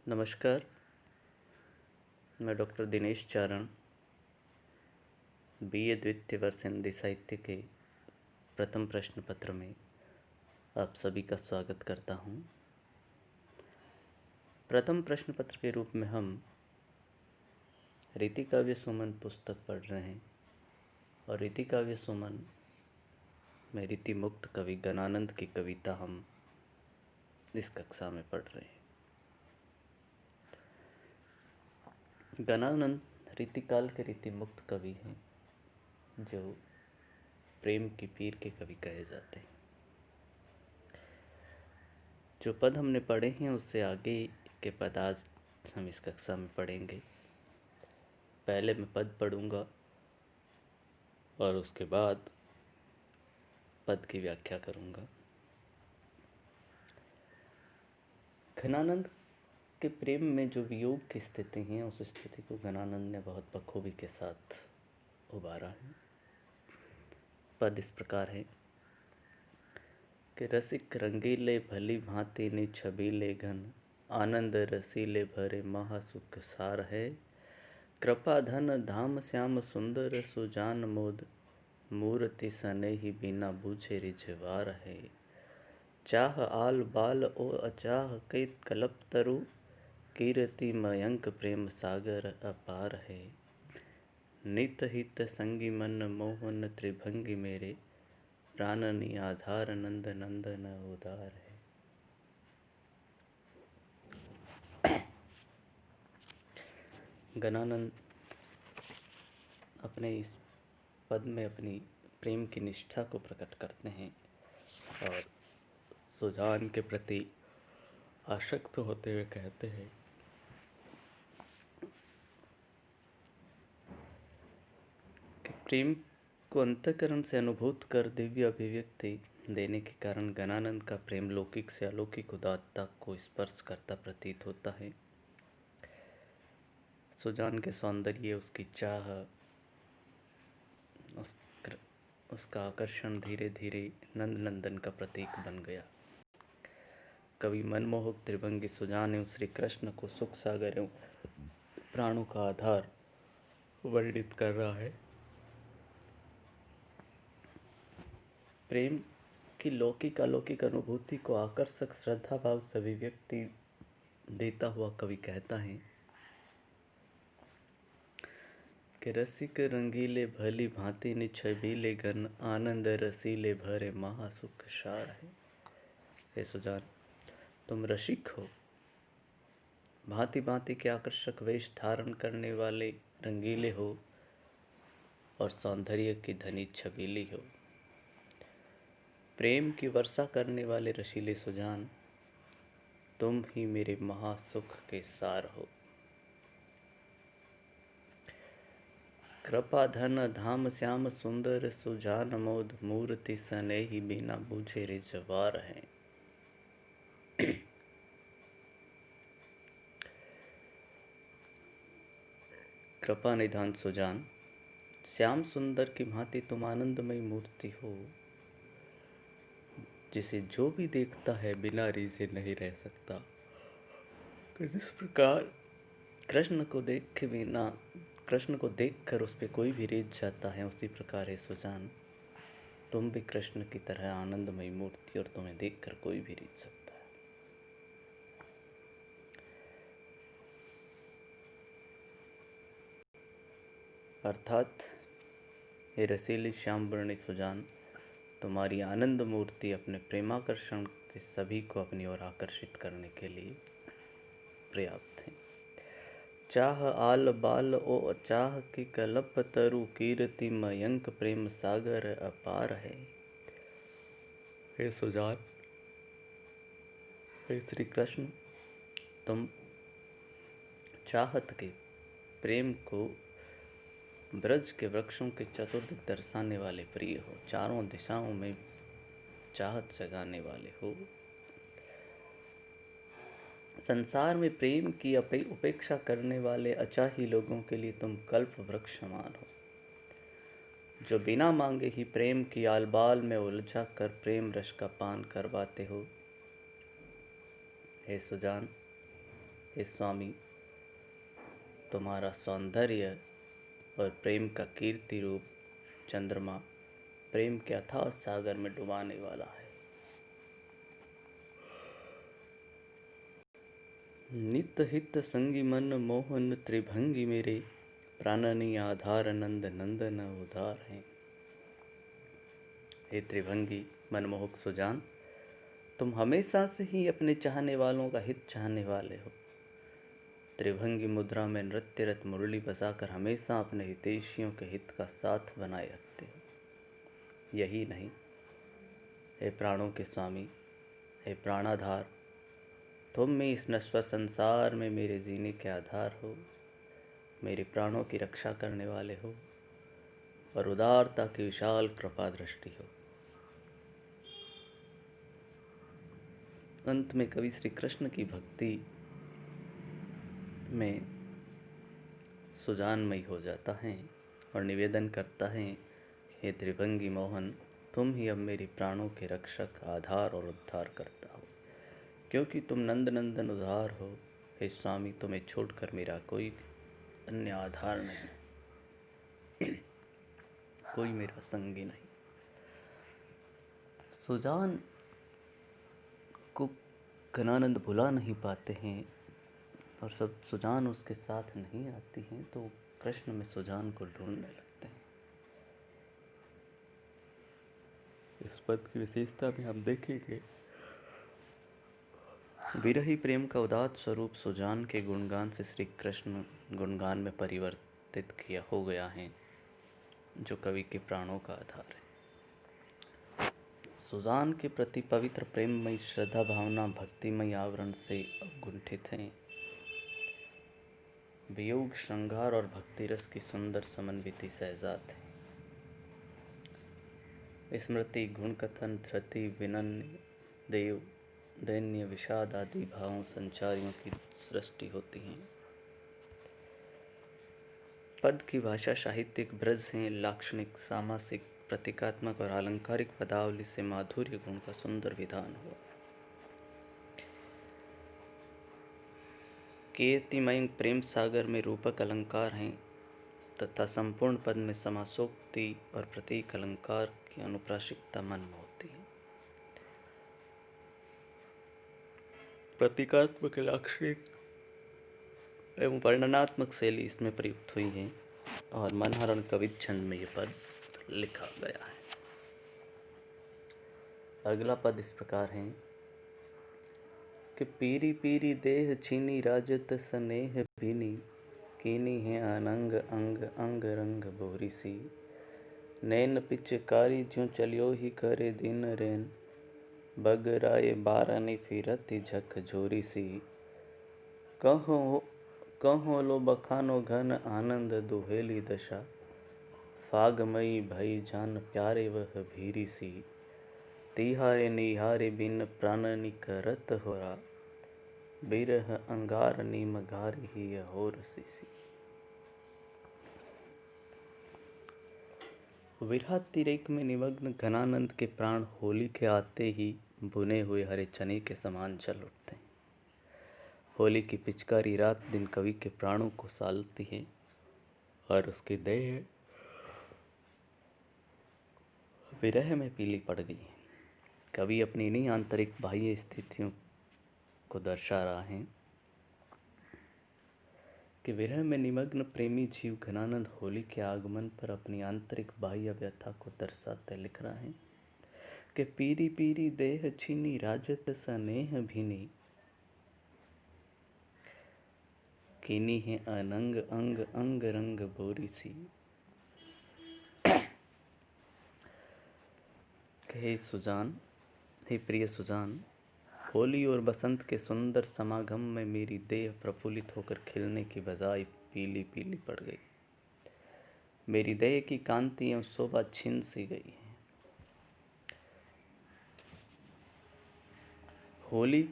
नमस्कार। मैं डॉक्टर दिनेश चारण बीए द्वितीय वर्ष हिंदी साहित्य के प्रथम प्रश्न पत्र में आप सभी का स्वागत करता हूं। प्रथम प्रश्न पत्र के रूप में हम रीति काव्य सुमन पुस्तक पढ़ रहे हैं और रीति काव्य सुमन में रीति मुक्त कवि गणानंद की कविता हम इस कक्षा में पढ़ रहे हैं। गणानंद रीतिकाल के रीति मुक्त कवि हैं जो प्रेम की पीर के कवि कहे जाते हैं। जो पद हमने पढ़े हैं उससे आगे के पद आज हम इस कक्षा में पढ़ेंगे। पहले मैं पद पढ़ूंगा और उसके बाद पद की व्याख्या करूंगा। गणानंद के प्रेम में जो वियोग की स्थिति है उस स्थिति को गणानंद ने बहुत बखूबी के साथ उबारा है। पद इस प्रकार है कि रसिक रंगीले भली भांति नि छबीले घन, आनंद रसीले भरे महासुख सार है। कृपा धन धाम श्याम सुंदर सुजान मोद, मूर्ति सनेही बिना बूझे रिझवार है। चाह आल बाल ओ अचाह कई कल्प तरु, कीर्ति मयंक प्रेम सागर अपार है। नित हित संगी मन मोहन त्रिभंगी मेरे, प्राणनी आधार नंद नंदन उदार है। गणानंद अपने इस पद में अपनी प्रेम की निष्ठा को प्रकट करते हैं और सुजान के प्रति आसक्त होते हुए कहते हैं कि प्रेम को अंतःकरण से अनुभूत कर दिव्य अभिव्यक्ति देने के कारण गणानंद का प्रेम लौकिक से अलौकिक उदात्तता को स्पर्श करता प्रतीत होता है। सुजान के सौंदर्य, उसकी चाह, उसका आकर्षण धीरे धीरे नंद नंदन का प्रतीक बन गया। कवि मनमोहक त्रिभंगी सुजान एवं श्री कृष्ण को सुख सागर एवं प्राणों का आधार वर्णित कर रहा है। प्रेम की लौकिक अलौकिक अनुभूति को आकर्षक श्रद्धा भाव से अभिव्यक्ति देता हुआ कवि कहता है कि रसिक रंगीले भली भांति नि छबीले घन, आनंद रसीले भरे महासुख सार है। हे सुजान, तुम रसिक हो, भांति भांति के आकर्षक वेश धारण करने वाले रंगीले हो और सौंदर्य की धनी छबीली हो। प्रेम की वर्षा करने वाले रसीले सुजान, तुम ही मेरे महासुख के सार हो। कृपा धन धाम श्याम सुंदर सुजान मोद, मूर्ति सनेही बिना बूझे रिझवार है। कृपा निधान सुजान, श्याम सुंदर की भांति तुम आनंदमयी मूर्ति हो, जिसे जो भी देखता है बिना रीझे नहीं रह सकता। जिस प्रकार कृष्ण को देखकर उस पर कोई भी रीझ जाता है, उसी प्रकार है सुजान, तुम भी कृष्ण की तरह आनंदमयी मूर्ति और तुम्हें देखकर कोई भी रीझ सकता है। अर्थात हे रसीली श्याम वर्णी सुजान, तुम्हारी आनंद मूर्ति अपने प्रेमाकर्षण से सभी को अपनी ओर आकर्षित करने के लिए पर्याप्त है। चाह आल बाल ओ अचाह की कल्प तरु, कीर्ति मयंक प्रेम सागर अपार है। हे सुजान, हे श्री कृष्ण, तुम चाहत के प्रेम को ब्रज के वृक्षों के चतुर्दिक दर्शाने वाले प्रिय हो, चारों दिशाओं में चाहत जगाने वाले हो। संसार में प्रेम की उपेक्षा करने वाले अचाही लोगों के लिए तुम कल्प वृक्ष समान हो, जो बिना मांगे ही प्रेम की आलबाल में उलझा कर प्रेम रस का पान करवाते हो। हे सुजान, हे स्वामी, तुम्हारा सौंदर्य और प्रेम का कीर्ति रूप चंद्रमा प्रेम के अथाह सागर में डुबाने वाला है। नित हित संगी मन मोहन त्रिभंगी मेरे, प्राणनी आधार नंद नंदन उधार हैं। हे त्रिभंगी मनमोहक सुजान, तुम हमेशा से ही अपने चाहने वालों का हित चाहने वाले हो। त्रिभंगी मुद्रा में नृत्यरत मुरली बजाकर हमेशा अपने हितैषियों के हित का साथ बनाए रखते हो। यही नहीं, हे प्राणों के स्वामी, हे प्राणाधार, तुम भी इस नश्वर संसार में मेरे जीने के आधार हो, मेरे प्राणों की रक्षा करने वाले हो और उदारता की विशाल कृपा दृष्टि हो। अंत में कवि श्री कृष्ण की भक्ति में सुजानमयी हो जाता है और निवेदन करता है, हे त्रिभंगी मोहन, तुम ही अब मेरे प्राणों के रक्षक, आधार और उद्धार करता हो, क्योंकि तुम नंद नंदन उधार हो। हे स्वामी, तुम्हें छोड़कर मेरा कोई अन्य आधार नहीं, कोई मेरा संगी नहीं। सुजान को घनानंद भुला नहीं पाते हैं और सब सुजान उसके साथ नहीं आती हैं तो कृष्ण में सुजान को ढूंढने लगते हैं। इस पद की विशेषता में हम देखेंगे, विरही प्रेम का उदात्त स्वरूप सुजान के गुणगान से श्री कृष्ण गुणगान में परिवर्तित किया हो गया है, जो कवि के प्राणों का आधार है। सुजान के प्रति पवित्र प्रेममयी श्रद्धा भावना भक्तिमय आवरण से अवगुंठित हैं। वियोग, श्रृंगार और भक्ति रस की सुंदर समन्विति सहजात है। स्मृति, गुण कथन, धृति, विनम्र, देव, दैन्य, विषाद आदि भावों संचारियों की सृष्टि होती हैं। पद की भाषा साहित्यिक ब्रज हैं, लाक्षणिक, सामासिक, प्रतीकात्मक और आलंकारिक पदावली से माधुर्य गुण का सुंदर विधान हुआ। कीर्तिमय प्रेम सागर में रूपक अलंकार हैं तथा संपूर्ण पद में समासोक्ति और प्रतीक अलंकार की अनुप्रासिकता मन में होती है। प्रतीकात्मक, लाक्षणिक एवं वर्णनात्मक शैली इसमें प्रयुक्त हुई है और मनहरण कवित छंद में यह पद लिखा गया है। अगला पद इस प्रकार है कि पीरी पीरी देह छीनी राजत स्नेह भीनी, कीनी है अनंग अंग अंग रंग बोरी सी, नैन पिचकारी ज्यों चलियो ही करे दिन रैन, बगराए बारनी फिरती झक झोरी सी, कहो लो बखानो घन आनंद दुहेली दशा, फागमयी भई जान प्यारे वह भीरी सी, तिहारे निहारे बिन प्राणनी करत होरा, बिरह अंगार नीम घार ही होर सी। विरहातिरेक में निमग्न घनानंद के प्राण होली के आते ही बुने हुए हरे चने के समान जल उठते हैं। होली की पिचकारी रात दिन कवि के प्राणों को सालती है और उसकी देह विरह में पीली पड़ गई है। कवि अपनी इन्हीं आंतरिक बाह्य स्थितियों को दर्शा रहा है कि विरह में निमग्न प्रेमी जीव घनानंद होली के आगमन पर अपनी आंतरिक बाह्य व्यथा को दर्शाते लिख रहा है कि पीरी पीरी देह छीनी राजत स्नेह भीनी, कीनी है अनंग अंग अंग रंग बोरी सी। हे सुजान, हे प्रिय सुजान, होली और बसंत के सुंदर समागम में मेरी देह प्रफुल्लित होकर खिलने की बजाय पीली पीली पड़ गई। मेरी देह की कांति एवं शोभा छिन सी गई है। होली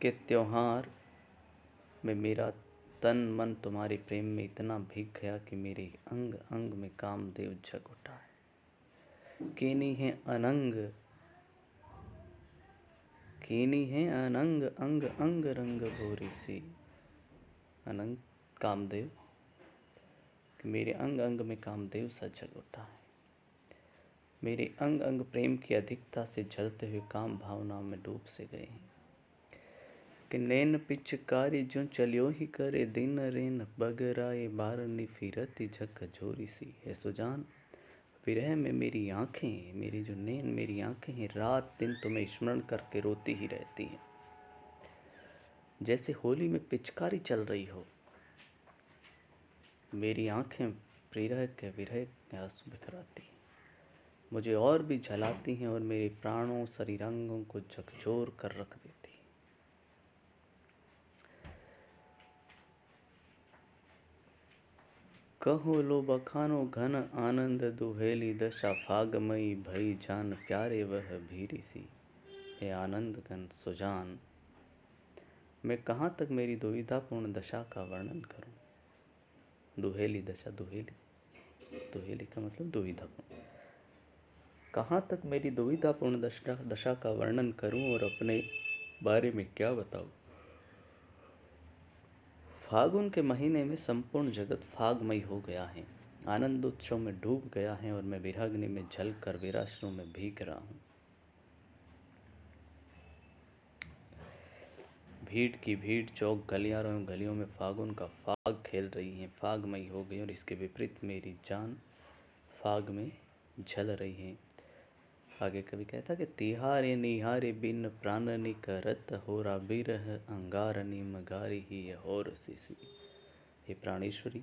के त्योहार में मेरा तन मन तुम्हारे प्रेम में इतना भीग गया कि मेरे अंग अंग में कामदेव जग उठा है। कीनी है अनंग, कीनी है अनंग अंग अंग रंग भोरी सी। अनंग कामदेव, कि मेरे अंग अंग में कामदेव सा जल उठा है। मेरे अंग अंग प्रेम की अधिकता से जलते हुए काम भावना में डूब से गए हैं। कि नैन पिचकारी जो चलियो ही करे दिन रेन बगराए बारनी फिरती झक झोरी सी। है सुजान, विरह में मेरी आंखें, मेरी जो नैन मेरी आंखें हैं, रात दिन तुम्हें स्मरण करके रोती ही रहती हैं। जैसे होली में पिचकारी चल रही हो, मेरी आंखें विरह के आंसू बिखराती हैं, मुझे और भी झलाती हैं और मेरे प्राणों शरीरांगों को झकझोर कर रख देती हैं। कहो लो बखानो घन आनंद दुहेली दशा, फागमई भई जान प्यारे वह भीरी सी। हे आनंद घन सुजान, मैं कहाँ तक मेरी दुविधापूर्ण दशा का वर्णन करूं। दुहेली दशा, दुहेली का मतलब दुविधापूर्ण। कहाँ तक मेरी दुविधापूर्ण दशा का वर्णन करूं और अपने बारे में क्या बताऊं। फागुन के महीने में संपूर्ण जगत फागमय हो गया है, आनंद उत्सव में डूब गया है और मैं विरहाग्नि में जल कर वीराश्रु में भीग रहा हूँ। भीड़ की भीड़ चौक गलियारों एवं गलियों में फागुन का फाग खेल रही है, फागमयी हो गई और इसके विपरीत मेरी जान फाग में जल रही है। आगे कवि कहता कि तिहारे निहारे बिन प्राणनी करत, होरा बिरह अंगारनी मगारी ही और सीसी। हे प्राणेश्वरी,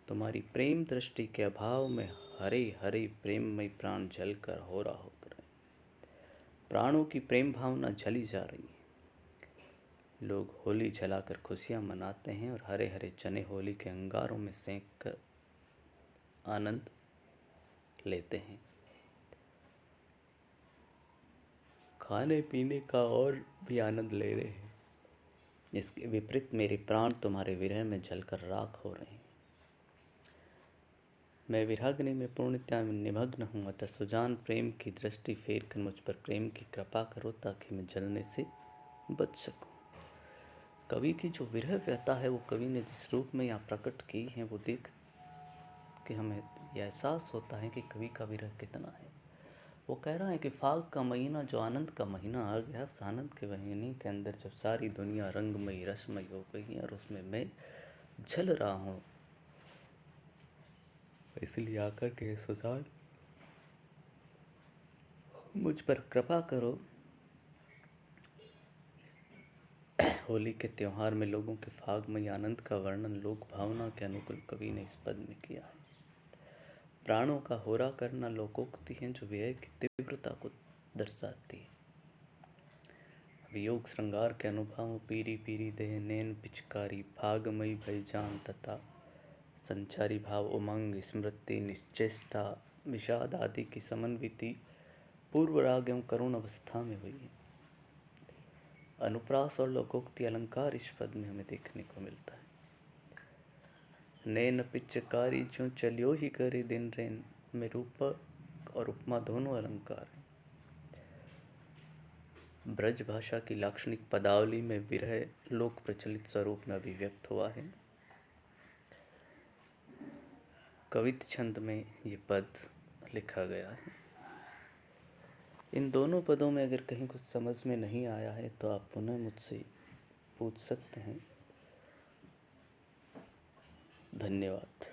तुम्हारी प्रेम दृष्टि के अभाव में हरे हरे प्रेममय प्राण जल कर होरा होकर है। प्राणों की प्रेम भावना जली जा रही है। लोग होली जलाकर खुशियां मनाते हैं और हरे हरे चने होली के अंगारों में सेंक कर आनंद लेते हैं। खाने पीने का और भी आनंद ले रहे हैं। इसके विपरीत मेरे प्राण तुम्हारे विरह में जलकर राख हो रहे हैं। मैं विरहाग्नि में पूर्णतया निमग्न हूँ, अतः सुजान प्रेम की दृष्टि फेर कर मुझ पर प्रेम की कृपा करो ताकि मैं जलने से बच सकूँ। कवि की जो विरह व्यथा है वो कवि ने जिस रूप में यहाँ प्रकट की है, वो देख के हमें यह एहसास होता है कि कवि का विरह कितना है। वो कह रहा है कि फाग का महीना, जो आनंद का महीना आ गया, उस आनंद के महीने के अंदर जब सारी दुनिया रंगमयी रसमयी हो गई है और उसमें मैं जल रहा हूँ, इसलिए आकर के सुजान मुझ पर कृपा करो। होली के त्यौहार में लोगों के फागमयी आनंद का वर्णन लोक भावना के अनुकूल कवि ने इस पद में किया है। प्राणों का होरा करना लोकोक्ति है जो व्यय की तीव्रता को दर्शाती है। वियोग श्रृंगार के अनुभव पीरी पीरी देह नैन पिचकारी, फागमयी भयजान तथा संचारी भाव उमंग स्मृति निश्चेष्टा विषाद आदि की समन्विति पूर्व राग एवं करुण अवस्था में हुई है। अनुप्रास और लोकोक्ति अलंकार इस पद में हमें देखने को मिलता है। नैन पिचकारी जो चलियो ही करे दिन रेन में रूपक और उपमा दोनों अलंकार हैं। ब्रज भाषा की लाक्षणिक पदावली में विरह लोक प्रचलित स्वरूप में अभिव्यक्त हुआ है। कवित छंद में ये पद लिखा गया है। इन दोनों पदों में अगर कहीं कुछ समझ में नहीं आया है तो आप पुनः मुझसे पूछ सकते हैं। धन्यवाद।